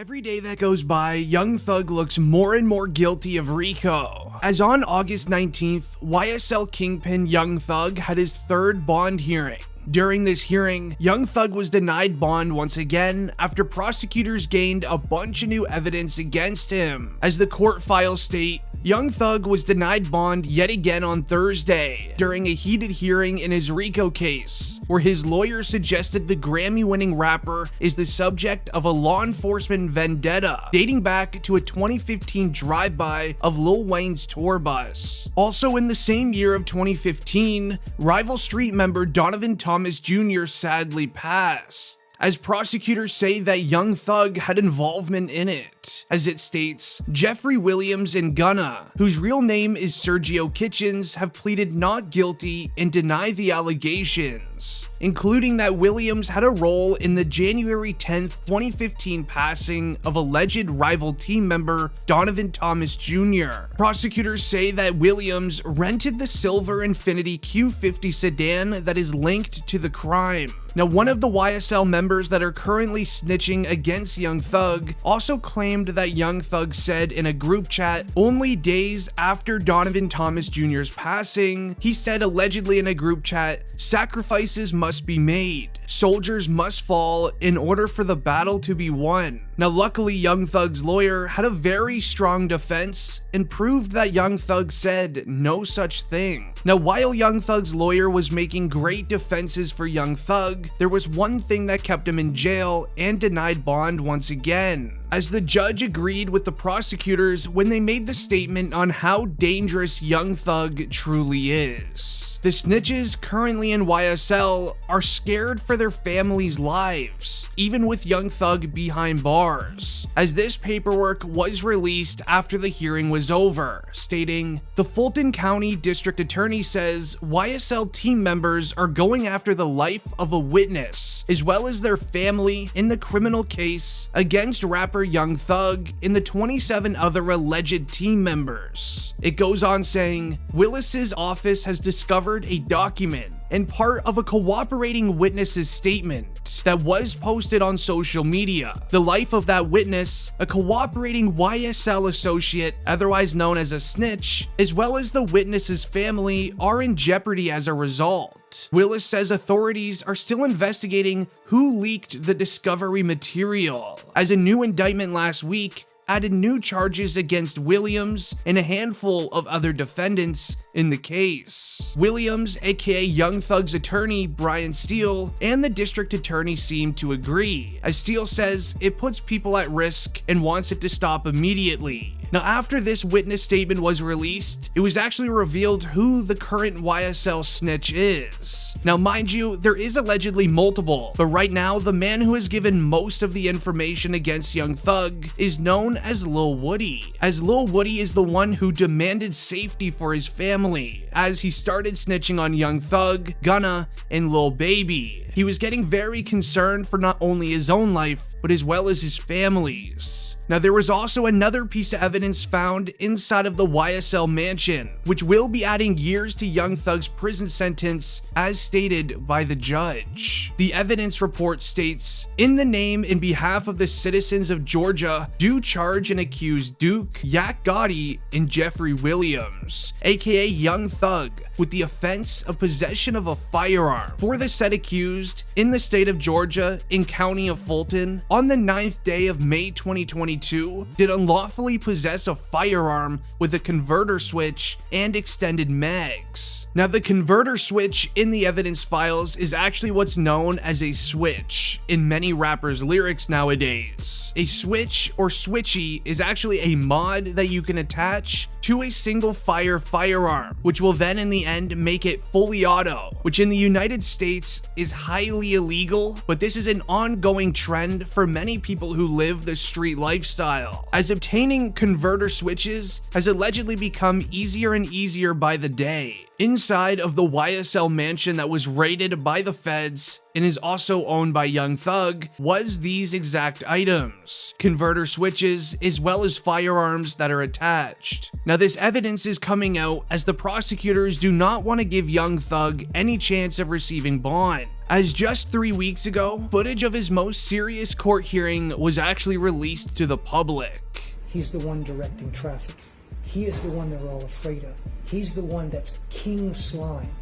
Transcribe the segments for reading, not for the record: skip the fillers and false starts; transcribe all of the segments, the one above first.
Every day that goes by, Young Thug looks more and more guilty of RICO. As on August 19th, YSL Kingpin Young Thug had his third bond hearing. During this hearing, Young Thug was denied bond once again after prosecutors gained a bunch of new evidence against him. As the court files state, Young Thug was denied bond yet again on Thursday during a heated hearing in his RICO case, where his lawyer suggested the Grammy-winning rapper is the subject of a law enforcement vendetta dating back to a 2015 drive-by of Lil Wayne's tour bus. Also in the same year of 2015, rival street member Donovan Thomas Jr. sadly passed, as prosecutors say that Young Thug had involvement in it. As it states, Jeffrey Williams and Gunna, whose real name is Sergio Kitchens, have pleaded not guilty and deny the allegations, including that Williams had a role in the January 10th, 2015 passing of alleged rival team member Donovan Thomas Jr. Prosecutors say that Williams rented the silver Infiniti Q50 sedan that is linked to the crime. Now, one of the YSL members that are currently snitching against Young Thug also claimed that Young Thug said in a group chat only days after Donovan Thomas Jr.'s passing, he said allegedly in a group chat, "Sacrifices must be made. Soldiers must fall in order for the battle to be won." Now, luckily, Young Thug's lawyer had a very strong defense and proved that Young Thug said no such thing. Now, while Young Thug's lawyer was making great defenses for Young Thug, there was one thing that kept him in jail and denied bond once again, as the judge agreed with the prosecutors when they made the statement on how dangerous Young Thug truly is. The snitches currently in YSL are scared for their families' lives, even with Young Thug behind bars, as this paperwork was released after the hearing was over, stating, "The Fulton County District Attorney says YSL team members are going after the life of a witness, as well as their family in the criminal case against rapper Young Thug and the 27 other alleged team members." It goes on saying, "Willis's office has discovered a document and part of a cooperating witness's statement that was posted on social media. The life of that witness, a cooperating YSL associate, otherwise known as a snitch, as well as the witness's family are in jeopardy as a result." Willis says authorities are still investigating who leaked the discovery material, as a new indictment last week added new charges against Williams and a handful of other defendants in the case. Williams, aka Young Thug's attorney Brian Steele, and the district attorney seem to agree, as Steele says it puts people at risk and wants it to stop immediately. Now, after this witness statement was released, it was actually revealed who the current YSL snitch is. Now, mind you, there is allegedly multiple, but right now, the man who has given most of the information against Young Thug is known as Lil Woody, as Lil Woody is the one who demanded safety for his family, as he started snitching on Young Thug, Gunna, and Lil Baby. He was getting very concerned for not only his own life, but as well as his family's. Now, there was also another piece of evidence found inside of the YSL mansion, which will be adding years to Young Thug's prison sentence as stated by the judge. The evidence report states, "In the name and behalf of the citizens of Georgia, do charge and accuse Duke, Yak Gotti, and Jeffrey Williams, aka Young Thug, with the offense of possession of a firearm for the said accused in the state of Georgia in county of Fulton on the 9th day of May 2022 did unlawfully possess a firearm with a converter switch and extended mags." Now, the converter switch in the evidence files is actually what's known as a switch in many rappers' lyrics nowadays. A switch or switchy is actually a mod that you can attach to a single fire firearm, which will then in the end make it fully auto, which in the United States is highly illegal, but this is an ongoing trend for many people who live the street lifestyle, as obtaining converter switches has allegedly become easier and easier by the day. Inside of the YSL mansion that was raided by the feds and is also owned by Young Thug was these exact items, converter switches, as well as firearms that are attached. Now this evidence is coming out as the prosecutors do not want to give Young Thug any chance of receiving bond, as just 3 weeks ago, footage of his most serious court hearing was actually released to the public. He's the one directing traffic. He is the one they're all afraid of. He's the one that's king slime.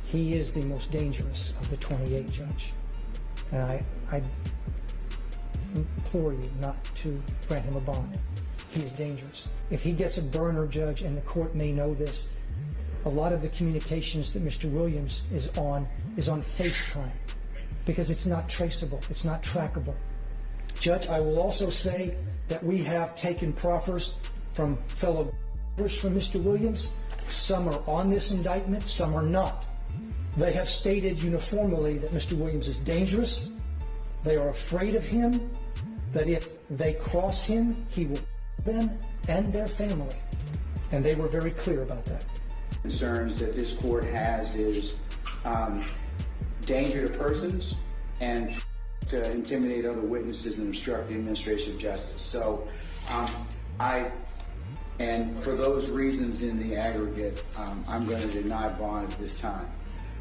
He is the most dangerous of the 28, Judge. And I implore you not to grant him a bond. He is dangerous. If he gets a burner, Judge, and the court may know this, a lot of the communications that Mr. Williams is on FaceTime, because it's not traceable, it's not trackable. Judge, I will also say that we have taken proffers from fellow from Mr. Williams. Some are on this indictment, some are not. They have stated uniformly that Mr. Williams is dangerous. They are afraid of him, that if they cross him, he will them and their family. And they were very clear about that. Concerns that this court has is danger to persons and to intimidate other witnesses and obstruct the administration of justice. So and for those reasons in the aggregate, I'm going to deny bond at this time.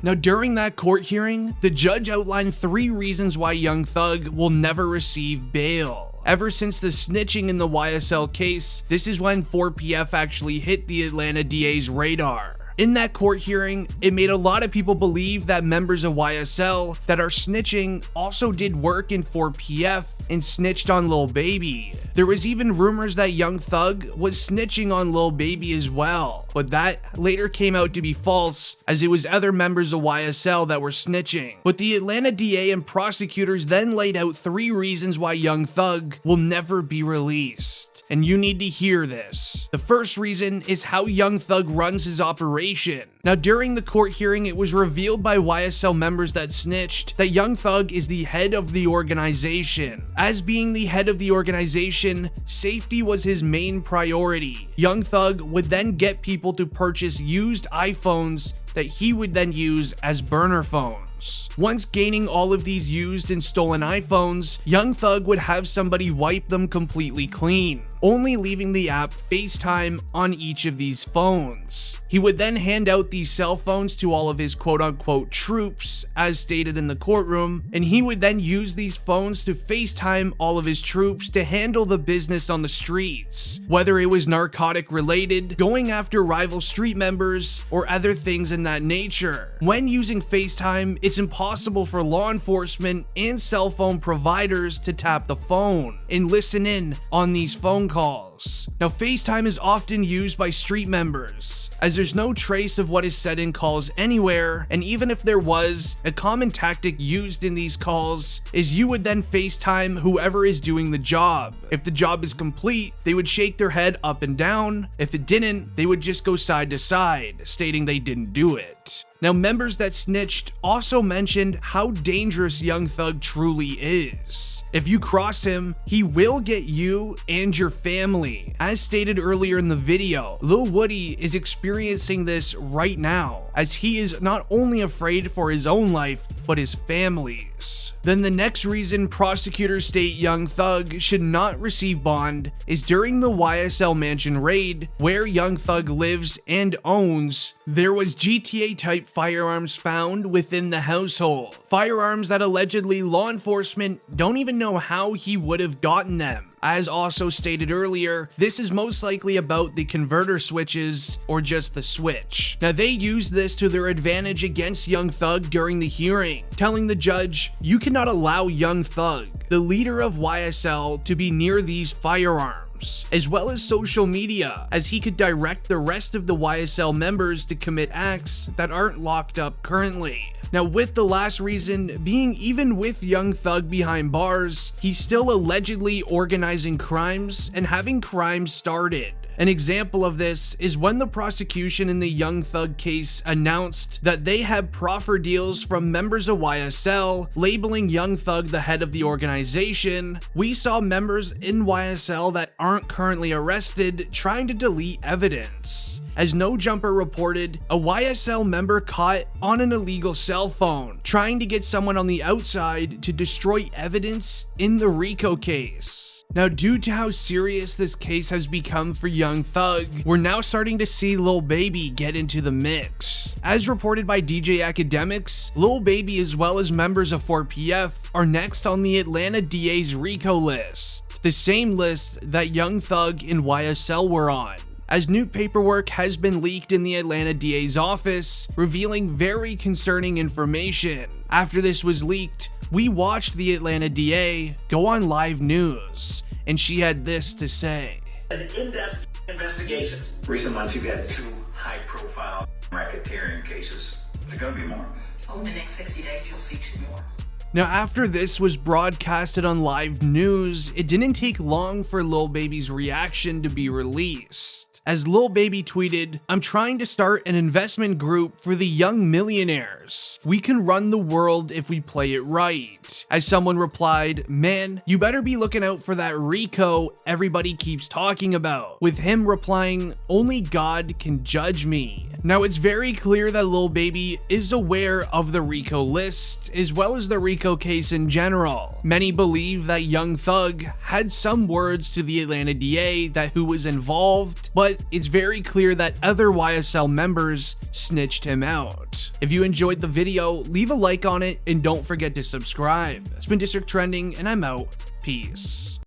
Now during that court hearing, the judge outlined 3 reasons why Young Thug will never receive bail. Ever since the snitching in the YSL case, this is when 4PF actually hit the Atlanta DA's radar. In that court hearing, it made a lot of people believe that members of YSL that are snitching also did work in 4PF and snitched on Lil Baby. There was even rumors that Young Thug was snitching on Lil Baby as well, but that later came out to be false, as it was other members of YSL that were snitching. But the Atlanta DA and prosecutors then laid out 3 reasons why Young Thug will never be released. And you need to hear this. The first reason is how Young Thug runs his operation. Now during the court hearing, it was revealed by YSL members that snitched that Young Thug is the head of the organization. As being the head of the organization, safety was his main priority. Young Thug would then get people to purchase used iPhones that he would then use as burner phones. Once gaining all of these used and stolen iPhones, Young Thug would have somebody wipe them completely clean, only leaving the app FaceTime on each of these phones. He would then hand out these cell phones to all of his quote-unquote troops, as stated in the courtroom, and he would then use these phones to FaceTime all of his troops to handle the business on the streets, whether it was narcotic related, going after rival street members, or other things in that nature. When using FaceTime, it's impossible for law enforcement and cell phone providers to tap the phone and listen in on these phone calls. Now, FaceTime is often used by street members, as there's no trace of what is said in calls anywhere, and even if there was, a common tactic used in these calls is you would then FaceTime whoever is doing the job. If the job is complete, they would shake their head up and down. If it didn't, they would just go side to side, stating they didn't do it. Now, members that snitched also mentioned how dangerous Young Thug truly is. If you cross him, he will get you and your family. As stated earlier in the video, Lil Woody is experiencing this right now, as he is not only afraid for his own life, but his family's. Then the next reason prosecutors state Young Thug should not receive bond is during the YSL mansion raid, where Young Thug lives and owns, there was GTA type firearms found within the household. Firearms that allegedly law enforcement don't even know how he would have gotten them. As also stated earlier, this is most likely about the converter switches or just the switch. Now they used this to their advantage against Young Thug during the hearing, telling the judge, you cannot allow Young Thug, the leader of YSL, to be near these firearms, as well as social media, as he could direct the rest of the YSL members to commit acts that aren't locked up currently. Now, with the last reason being, even with Young Thug behind bars, he's still allegedly organizing crimes and having crimes started. An example of this is when the prosecution in the Young Thug case announced that they had proffer deals from members of YSL, labeling Young Thug the head of the organization. We saw members in YSL that aren't currently arrested trying to delete evidence. As No Jumper reported, a YSL member caught on an illegal cell phone trying to get someone on the outside to destroy evidence in the RICO case. Now, due to how serious this case has become for Young Thug, we're now starting to see Lil Baby get into the mix. As reported by DJ Academics, Lil Baby as well as members of 4PF are next on the Atlanta DA's RICO list, the same list that Young Thug and YSL were on, as new paperwork has been leaked in the Atlanta DA's office, revealing very concerning information. After this was leaked, we watched the Atlanta DA go on live news, and she had this to say. An in-depth investigation. Recent months you've had 2 high-profile racketeering cases. There's gonna be more. Over the next 60 days, you'll see 2 more. Now, after this was broadcasted on live news, it didn't take long for Lil Baby's reaction to be released. As Lil Baby tweeted, "I'm trying to start an investment group for the young millionaires. We can run the world if we play it right." As someone replied, "Man, you better be looking out for that RICO everybody keeps talking about." With him replying, "Only God can judge me." Now, it's very clear that Lil Baby is aware of the RICO list, as well as the RICO case in general. Many believe that Young Thug had some words to the Atlanta DA that who was involved, but it's very clear that other YSL members snitched him out. If you enjoyed the video, leave a like on it and don't forget to subscribe. It's been District Trending, and I'm out. Peace.